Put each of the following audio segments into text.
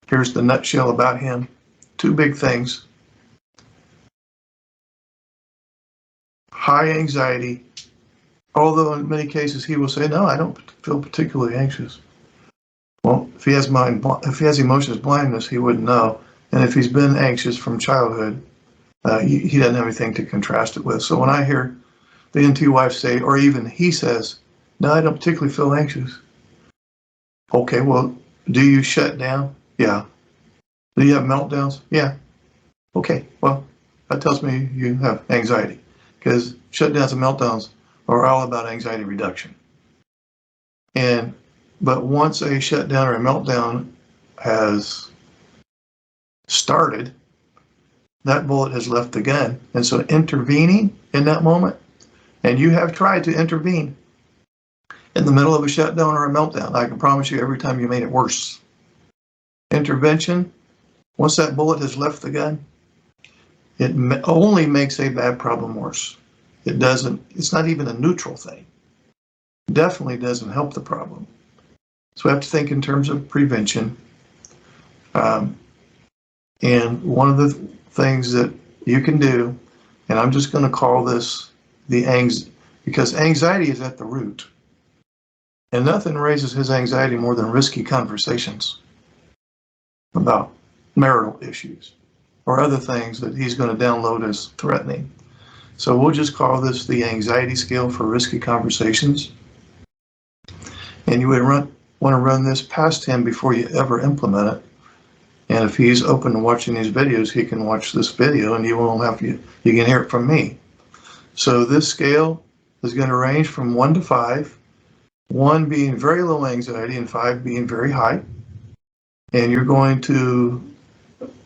Here's the nutshell about him. Two big things. High anxiety, although in many cases he will say, no, I don't feel particularly anxious. Well, if he has emotions blindness, he wouldn't know. And if he's been anxious from childhood, he doesn't have anything to contrast it with. So when I hear the NT wife say, or even he says, no, I don't particularly feel anxious. Okay, well, do you shut down? Yeah. Do you have meltdowns? Yeah. Okay, well, that tells me you have anxiety, because shutdowns and meltdowns are all about anxiety reduction. But once a shutdown or a meltdown has started, that bullet has left the gun. And so intervening in that moment, and you have tried to intervene in the middle of a shutdown or a meltdown, I can promise you every time you made it worse. Intervention, once that bullet has left the gun, it only makes a bad problem worse. It's not even a neutral thing. It definitely doesn't help the problem. So we have to think in terms of prevention. And one of the things that you can do, and I'm just going to call this because anxiety is at the root. And nothing raises his anxiety more than risky conversations about marital issues or other thwant that he's going to download as threatening. So we'll just call this the anxiety scale for risky conversations. And you would want to run this past him before you ever implement it. And if he's open to watching these videos, he can watch this video and you can hear it from me. So this scale is going to range from 1 to 5, 1 being very low anxiety and 5 being very high. And you're going to,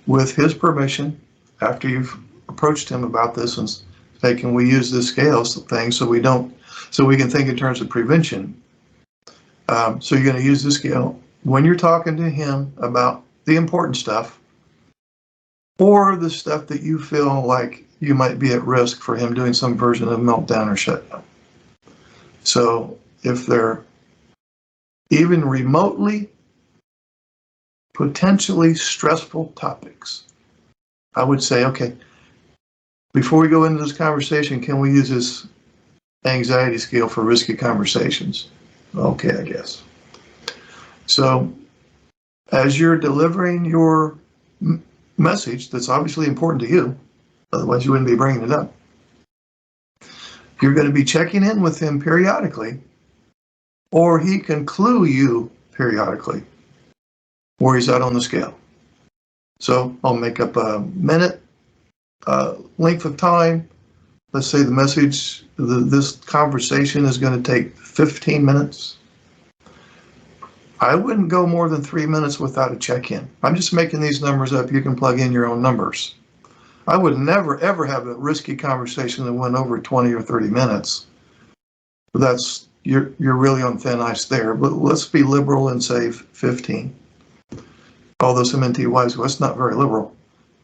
with his permission, after you've approached him about this and say, can we use this scale thing so we can think in terms of prevention. So you're going to use this scale when you're talking to him about the important stuff or the stuff that you feel like you might be at risk for him doing some version of meltdown or shutdown. So if they're even remotely potentially stressful topics, I would say, okay, before we go into this conversation, can we use this anxiety scale for risky conversations? Okay, I guess. So as you're delivering your message that's obviously important to you, otherwise you wouldn't be bringing it up, you're going to be checking in with him periodically, or he can clue you periodically where he's at on the scale. So I'll make up a minute length of time. Let's say the message, this conversation is going to take 15 minutes. I wouldn't go more than 3 minutes without a check-in. I'm just making these numbers up. You can plug in your own numbers. I would never, ever have a risky conversation that went over 20 or 30 minutes. You're really on thin ice there. But let's be liberal and say 15. Although some NT wives, well, that's not very liberal.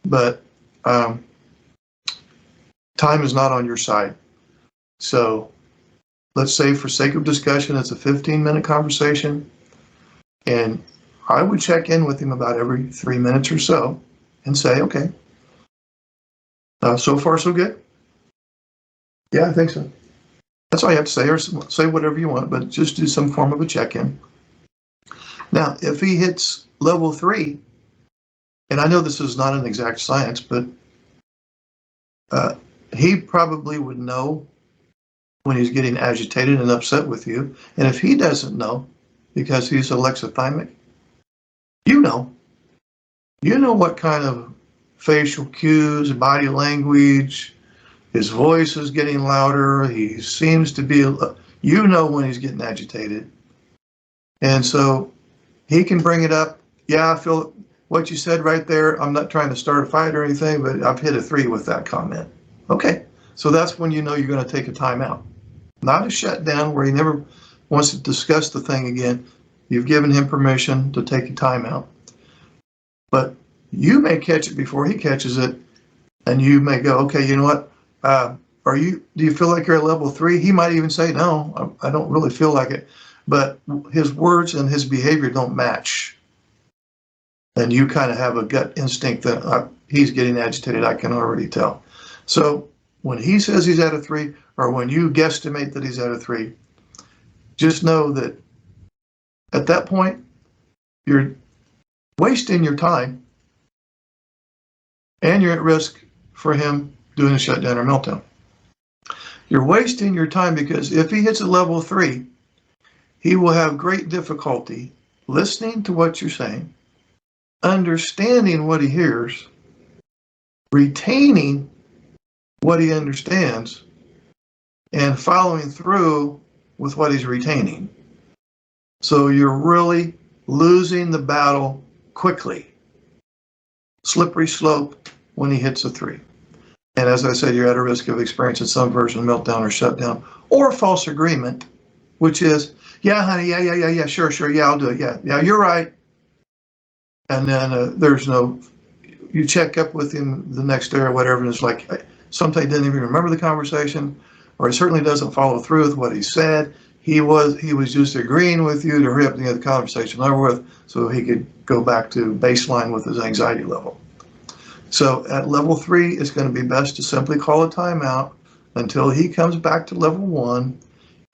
But time is not on your side. So let's say for sake of discussion, it's a 15-minute conversation. And I would check in with him about every 3 minutes or so and say, okay, so far so good? Yeah, I think so. That's all you have to say, or say whatever you want, but just do some form of a check-in. Now, if he hits level 3, and I know this is not an exact science, but he probably would know when he's getting agitated and upset with you. And if he doesn't know, because he's alexithymic, you know what kind of facial cues, body language, his voice is getting louder, he seems to be, when he's getting agitated. And so he can bring it up. Yeah, I feel what you said right there. I'm not trying to start a fight or anything, but I've hit a 3 with that comment. Okay, so that's when you know you're going to take a timeout. Not a shutdown where he never wants to discuss the thing again. You've given him permission to take a timeout. But you may catch it before he catches it, and you may go, okay, you know what? Do you feel like you're at level 3? He might even say, no, I don't really feel like it. But his words and his behavior don't match. and you kind of have a gut instinct that he's getting agitated, I can already tell. So when he says he's at a 3, or when you guesstimate that he's at a 3, just know that at that point, you're wasting your time, and you're at risk for him doing a shutdown or meltdown. You're wasting your time because if he hits a level 3, he will have great difficulty listening to what you're saying, understanding what he hears, retaining what he understands, and following through with what he's retaining. So you're really losing the battle quickly. Slippery slope when he hits a 3. And as I said, you're at a risk of experiencing some version of meltdown or shutdown or false agreement, which is, yeah, honey, yeah, sure, yeah, I'll do it, yeah, you're right. And then there's no, you check up with him the next day or whatever, and it's like, sometimes he didn't even remember the conversation, or he certainly doesn't follow through with what he said. He was just agreeing with you to hurry up and get the conversation over with so he could go back to baseline with his anxiety level. So at level 3, it's going to be best to simply call a timeout until he comes back to level 1.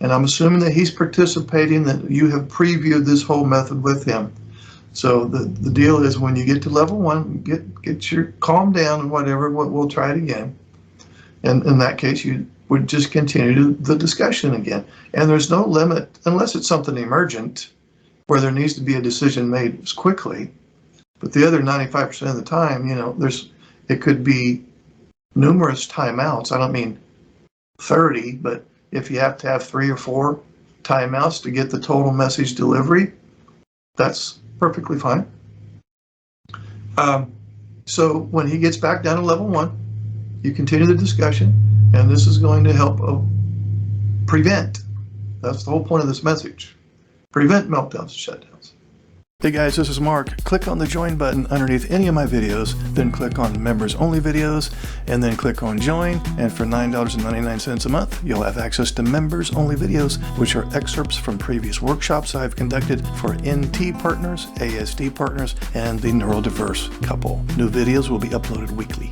And I'm assuming that he's participating, that you have previewed this whole method with him. So the deal is when you get to level 1, get your calm down and whatever, we'll try it again. And in that case, you would just continue the discussion again. And there's no limit, unless it's something emergent where there needs to be a decision made quickly. But the other 95% of the time, it could be numerous timeouts. I don't mean 30, but if you have to have 3 or 4 timeouts to get the total message delivery, that's perfectly fine. So when he gets back down to level 1, you continue the discussion, and this is going to help prevent. That's the whole point of this message. Prevent meltdowns and shutdowns. Hey guys, this is Mark. Click on the join button underneath any of my videos, then click on members only videos, and then click on join. And for $9.99 a month, you'll have access to members only videos, which are excerpts from previous workshops I've conducted for NT partners, ASD partners, and the neurodiverse couple. New videos will be uploaded weekly.